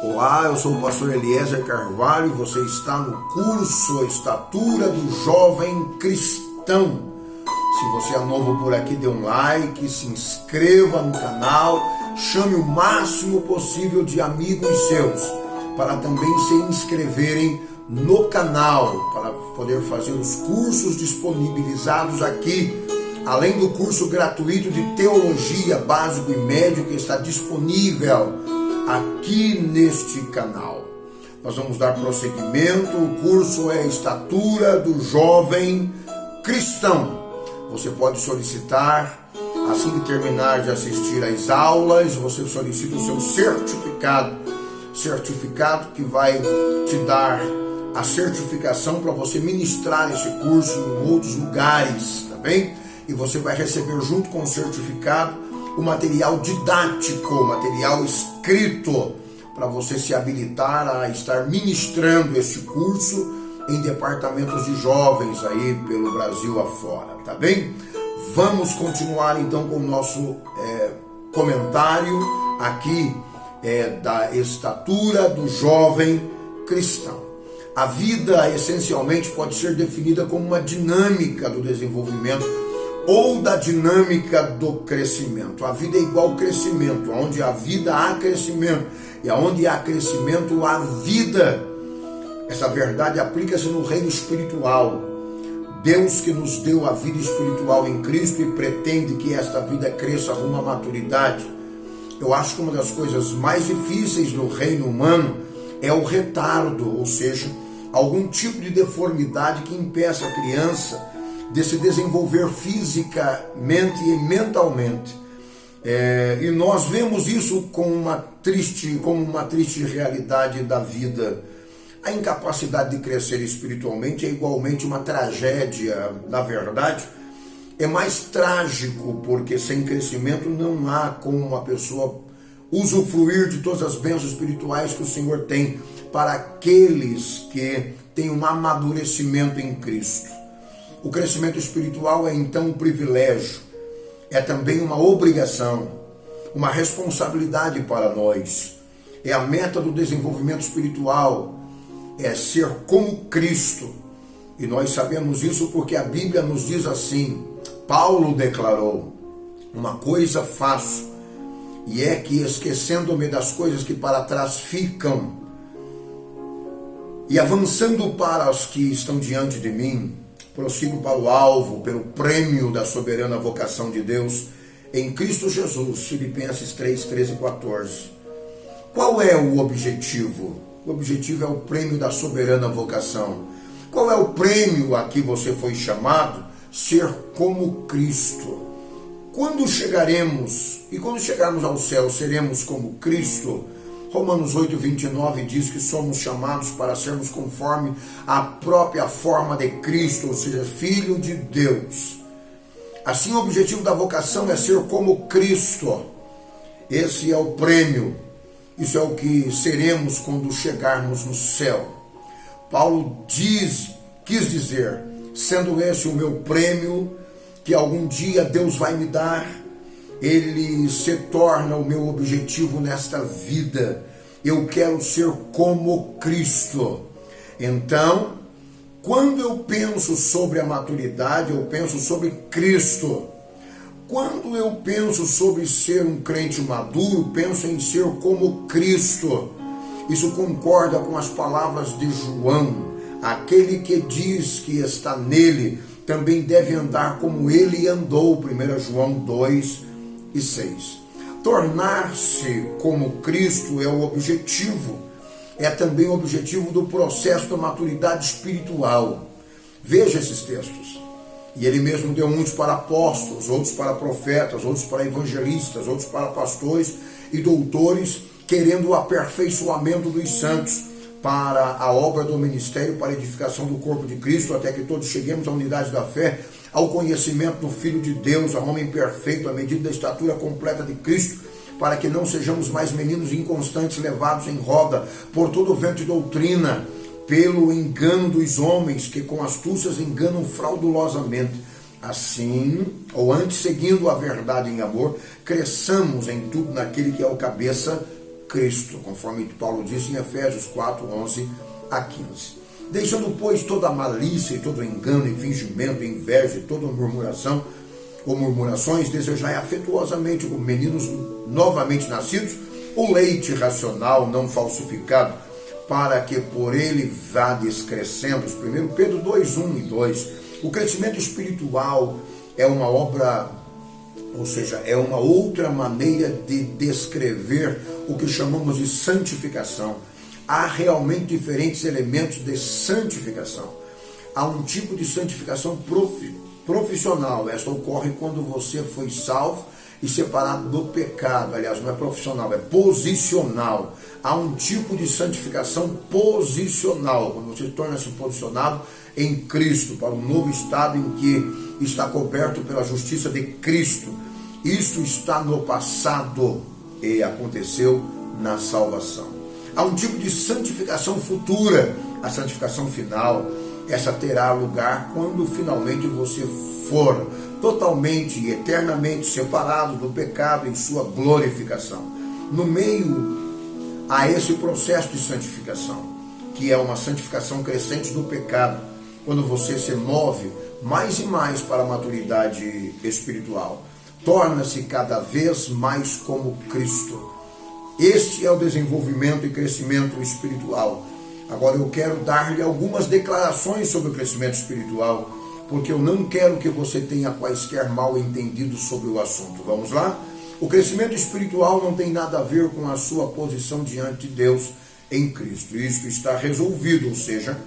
Olá, eu sou o pastor Eliezer Carvalho e você está no curso Estatura do Jovem Cristão. Se você é novo por aqui, dê um like, se inscreva no canal, chame o máximo possível de amigos seus para também se inscreverem no canal, para poder fazer os cursos disponibilizados aqui, além do curso gratuito de Teologia Básico e Médio que está disponível aqui neste canal. Nós vamos dar prosseguimento. O curso é Estatura do Jovem Cristão. Você pode solicitar, assim que terminar de assistir às aulas, você solicita o seu certificado que vai te dar a certificação para você ministrar esse curso em outros lugares, tá bem? E você vai receber junto com o certificado o material didático, o material escrito, para você se habilitar a estar ministrando este curso em departamentos de jovens aí pelo Brasil afora, tá bem? Vamos continuar então com o nosso comentário aqui da estatura do jovem cristão. A vida essencialmente pode ser definida como uma dinâmica do desenvolvimento ou da dinâmica do crescimento. A vida é igual ao crescimento. Onde há vida, há crescimento. E onde há crescimento, há vida. Essa verdade aplica-se no reino espiritual. Deus que nos deu a vida espiritual em Cristo e pretende que esta vida cresça rumo à maturidade. Eu acho que uma das coisas mais difíceis no reino humano é o retardo, ou seja, algum tipo de deformidade que impeça a criança de se desenvolver fisicamente e mentalmente. E nós vemos isso como uma triste realidade da vida. A incapacidade de crescer espiritualmente é igualmente uma tragédia. Na verdade, é mais trágico, porque sem crescimento não há como uma pessoa usufruir de todas as bênçãos espirituais que o Senhor tem para aqueles que têm um amadurecimento em Cristo. O crescimento espiritual é então um privilégio, é também uma obrigação, uma responsabilidade para nós. É a meta do desenvolvimento espiritual, é ser como Cristo. E nós sabemos isso porque a Bíblia nos diz assim. Paulo declarou: uma coisa faço, e é que esquecendo-me das coisas que para trás ficam, e avançando para as que estão diante de mim, prossigo para o alvo, pelo prêmio da soberana vocação de Deus em Cristo Jesus. Filipenses 3, 13 e 14. Qual é o objetivo? O objetivo é o prêmio da soberana vocação. Qual é o prêmio a que você foi chamado? Ser como Cristo. Quando chegarmos ao céu, seremos como Cristo? Romanos 8, 29 diz que somos chamados para sermos conforme a própria forma de Cristo, ou seja, Filho de Deus. Assim, o objetivo da vocação é ser como Cristo. Esse é o prêmio. Isso é o que seremos quando chegarmos no céu. Paulo quis dizer, sendo esse o meu prêmio, que algum dia Deus vai me dar, ele se torna o meu objetivo nesta vida. Eu quero ser como Cristo. Então, quando eu penso sobre a maturidade, eu penso sobre Cristo. Quando eu penso sobre ser um crente maduro, penso em ser como Cristo. Isso concorda com as palavras de João. Aquele que diz que está nele, também deve andar como ele andou. 1 João 2 e 6. Tornar-se como Cristo é o objetivo. É também o objetivo do processo da maturidade espiritual. Veja esses textos. E ele mesmo deu muitos para apóstolos, outros para profetas, outros para evangelistas, outros para pastores e doutores, querendo o aperfeiçoamento dos santos para a obra do ministério, para a edificação do corpo de Cristo, até que todos cheguemos à unidade da fé, ao conhecimento do Filho de Deus, ao homem perfeito, à medida da estatura completa de Cristo, para que não sejamos mais meninos inconstantes, levados em roda por todo o vento de doutrina, pelo engano dos homens, que com astúcias enganam fraudulosamente. Assim, ou antes, seguindo a verdade em amor, cresçamos em tudo naquele que é o cabeça, Cristo, conforme Paulo disse em Efésios 4, 11 a 15. Deixando, pois, toda a malícia e todo engano e fingimento, e inveja e toda murmuração ou murmurações, desejai afetuosamente como meninos novamente nascidos o leite racional, não falsificado, para que por ele vades crescendo. 1 Pedro 2, 1 e 2. O crescimento espiritual é uma obra, ou seja, é uma outra maneira de descrever o que chamamos de santificação. Há realmente diferentes elementos de santificação. Há um tipo de santificação profissional. Esta ocorre quando você foi salvo e separado do pecado. Aliás, não é profissional, é posicional. Há um tipo de santificação posicional, quando você torna-se posicionado em Cristo, para um novo estado em que está coberto pela justiça de Cristo. Isto está no passado e aconteceu na salvação. Há um tipo de santificação futura, a santificação final. Essa terá lugar quando finalmente você for totalmente e eternamente separado do pecado em sua glorificação. No meio a esse processo de santificação, que é uma santificação crescente do pecado, quando você se move mais e mais para a maturidade espiritual, torna-se cada vez mais como Cristo. Este é o desenvolvimento e crescimento espiritual. Agora eu quero dar-lhe algumas declarações sobre o crescimento espiritual, porque eu não quero que você tenha quaisquer mal entendidos sobre o assunto. Vamos lá? O crescimento espiritual não tem nada a ver com a sua posição diante de Deus em Cristo. Isso está resolvido, ou seja,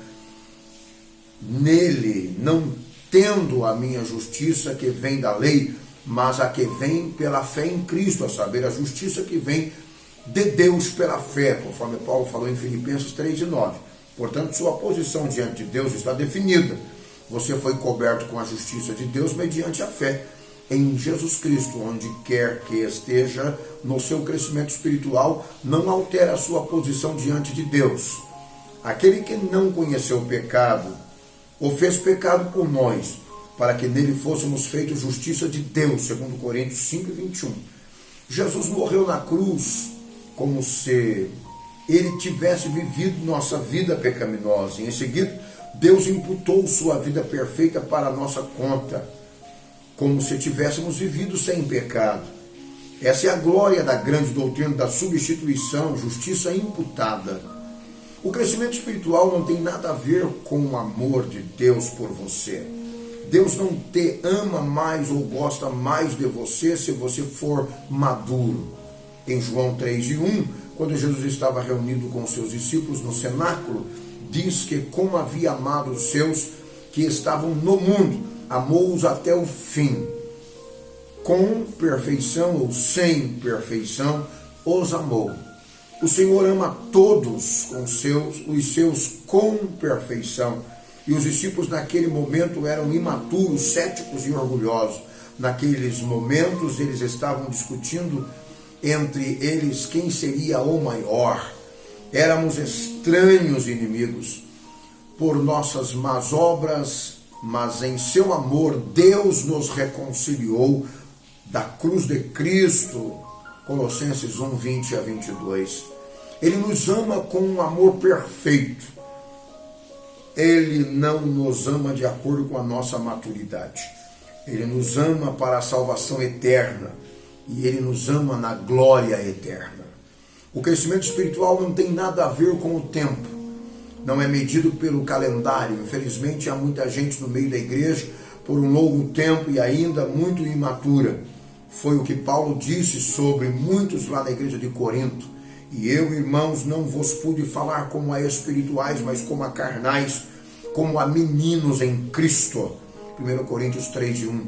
nele, não tendo a minha justiça que vem da lei, mas a que vem pela fé em Cristo, a saber, a justiça que vem de Deus pela fé, conforme Paulo falou em Filipenses 3 e 9. Portanto, sua posição diante de Deus está definida. Você foi coberto com a justiça de Deus mediante a fé em Jesus Cristo. Onde quer que esteja no seu crescimento espiritual, não altera a sua posição diante de Deus. Aquele que não conheceu o pecado, o fez pecado por nós, para que nele fôssemos feitos justiça de Deus, segundo Coríntios 5 e 21. Jesus morreu na cruz como se ele tivesse vivido nossa vida pecaminosa. E em seguida, Deus imputou sua vida perfeita para a nossa conta, como se tivéssemos vivido sem pecado. Essa é a glória da grande doutrina da substituição, justiça imputada. O crescimento espiritual não tem nada a ver com o amor de Deus por você. Deus não te ama mais ou gosta mais de você se você for maduro. Em João 3 e 1, quando Jesus estava reunido com seus discípulos no cenáculo, diz que como havia amado os seus que estavam no mundo, amou-os até o fim. Com perfeição ou sem perfeição, os amou. O Senhor ama todos os seus com perfeição. E os discípulos naquele momento eram imaturos, céticos e orgulhosos. Naqueles momentos eles estavam discutindo entre eles quem seria o maior. Éramos estranhos inimigos por nossas más obras, mas em seu amor Deus nos reconciliou da cruz de Cristo. Colossenses 1, 20 a 22. Ele nos ama com um amor perfeito. Ele não nos ama de acordo com a nossa maturidade. Ele nos ama para a salvação eterna. E Ele nos ama na glória eterna. O crescimento espiritual não tem nada a ver com o tempo. Não é medido pelo calendário. Infelizmente, há muita gente no meio da igreja por um longo tempo e ainda muito imatura. Foi o que Paulo disse sobre muitos lá na igreja de Corinto. E eu, irmãos, não vos pude falar como a espirituais, mas como a carnais, como a meninos em Cristo. 1 Coríntios 3 e 1.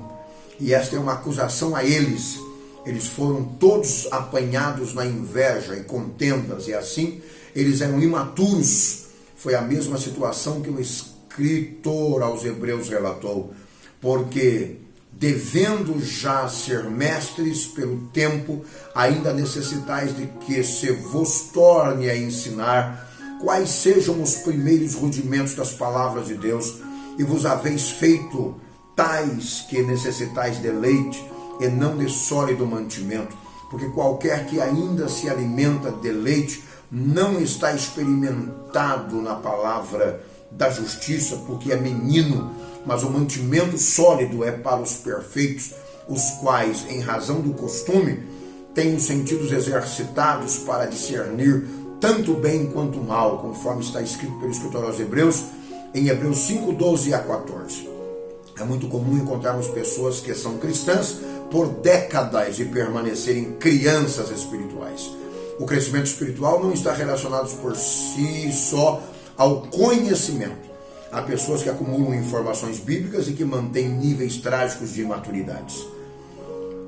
E esta é uma acusação a eles. Eles foram todos apanhados na inveja e contendas, e assim eles eram imaturos. Foi a mesma situação que o escritor aos Hebreus relatou, porque devendo já ser mestres pelo tempo, ainda necessitais de que se vos torne a ensinar quais sejam os primeiros rudimentos das palavras de Deus, e vos haveis feito tais que necessitais de leite, e não de sólido mantimento, porque qualquer que ainda se alimenta de leite não está experimentado na palavra da justiça, porque é menino, mas o mantimento sólido é para os perfeitos, os quais, em razão do costume, têm os sentidos exercitados para discernir tanto bem quanto mal, conforme está escrito pelo escritor aos Hebreus, em Hebreus 5, 12 a 14. É muito comum encontrarmos pessoas que são cristãs por décadas e permanecerem crianças espirituais. O crescimento espiritual não está relacionado por si só ao conhecimento. Há pessoas que acumulam informações bíblicas e que mantêm níveis trágicos de imaturidades.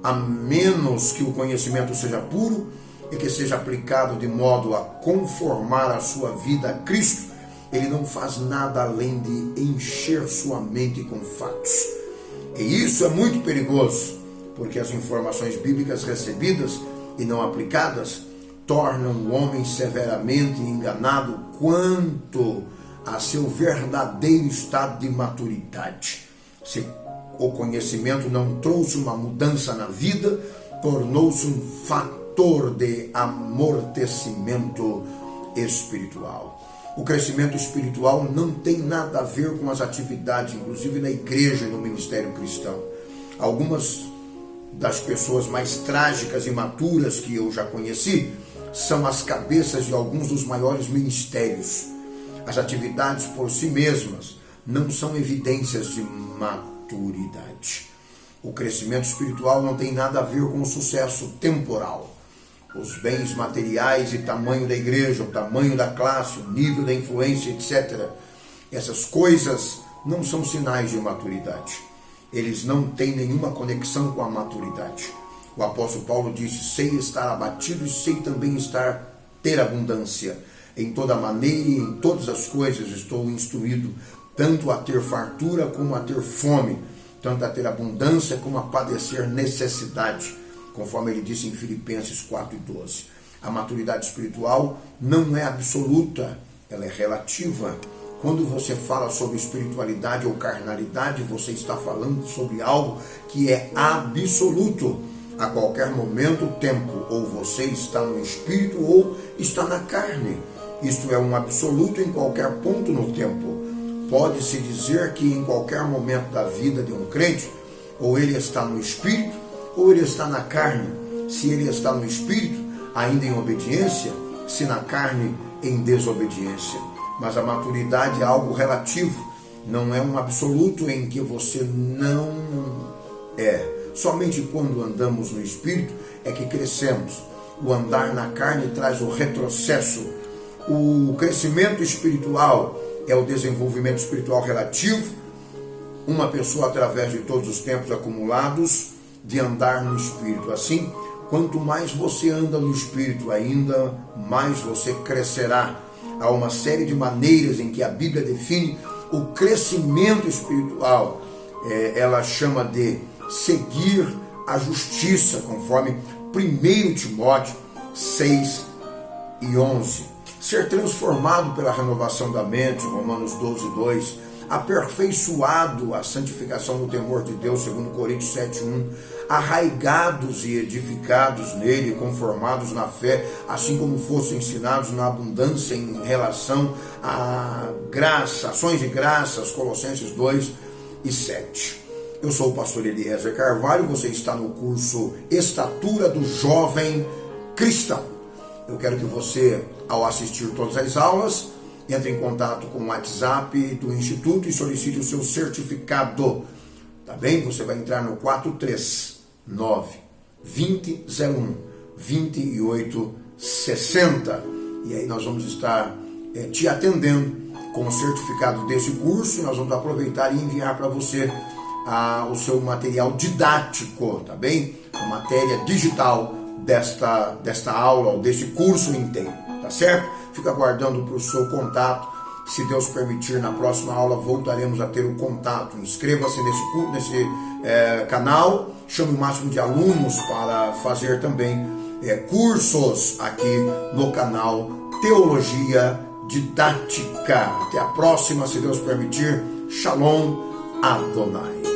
A menos que o conhecimento seja puro e que seja aplicado de modo a conformar a sua vida a Cristo, ele não faz nada além de encher sua mente com fatos. E isso é muito perigoso, porque as informações bíblicas recebidas e não aplicadas tornam o homem severamente enganado quanto a seu verdadeiro estado de maturidade. Se o conhecimento não trouxe uma mudança na vida, tornou-se um fator de amortecimento espiritual. O crescimento espiritual não tem nada a ver com as atividades, inclusive na igreja e no ministério cristão. Algumas das pessoas mais trágicas e maturas que eu já conheci são as cabeças de alguns dos maiores ministérios. As atividades por si mesmas não são evidências de maturidade. O crescimento espiritual não tem nada a ver com o sucesso temporal. Os bens materiais e tamanho da igreja, o tamanho da classe, o nível da influência, etc. Essas coisas não são sinais de maturidade. Eles não têm nenhuma conexão com a maturidade. O apóstolo Paulo disse: sei estar abatido e sei também ter abundância. Em toda maneira e em todas as coisas estou instruído, tanto a ter fartura como a ter fome, tanto a ter abundância como a padecer necessidade, conforme ele disse em Filipenses 4:12. A maturidade espiritual não é absoluta, ela é relativa. Quando você fala sobre espiritualidade ou carnalidade, você está falando sobre algo que é absoluto. A qualquer momento, tempo, ou você está no espírito ou está na carne. Isto é um absoluto em qualquer ponto no tempo. Pode-se dizer que em qualquer momento da vida de um crente, ou ele está no espírito, ou ele está na carne. Se ele está no espírito, ainda em obediência, se na carne, em desobediência. Mas a maturidade é algo relativo, não é um absoluto em que você não é. Somente quando andamos no espírito é que crescemos. O andar na carne traz o retrocesso. O crescimento espiritual é o desenvolvimento espiritual relativo. Uma pessoa, através de todos os tempos acumulados, de andar no espírito. Assim, quanto mais você anda no espírito, ainda mais você crescerá. Há uma série de maneiras em que a Bíblia define o crescimento espiritual. Ela chama de seguir a justiça, conforme 1 Timóteo 6:11. Ser transformado pela renovação da mente, Romanos 12:2. Aperfeiçoado a santificação no temor de Deus, 2 Coríntios 7:1. Arraigados e edificados nele, conformados na fé, assim como fossem ensinados na abundância em relação à graça, ações de graças, Colossenses 2:7. Eu sou o pastor Eliezer Carvalho, você está no curso Estatura do Jovem Cristão. Eu quero que você, ao assistir todas as aulas, entre em contato com o WhatsApp do Instituto e solicite o seu certificado. Tá bem? Você vai entrar no 439-2001-2860. E aí nós vamos estar te atendendo com o certificado desse curso. E nós vamos aproveitar e enviar para você o seu material didático, tá bem? A matéria digital desta aula, ou desse curso inteiro, tá certo? Fica aguardando para o seu contato. Se Deus permitir, na próxima aula voltaremos a ter o contato. Inscreva-se nesse canal, chame o máximo de alunos para fazer também cursos aqui no canal Teologia Didática. Até a próxima, se Deus permitir. Shalom Adonai.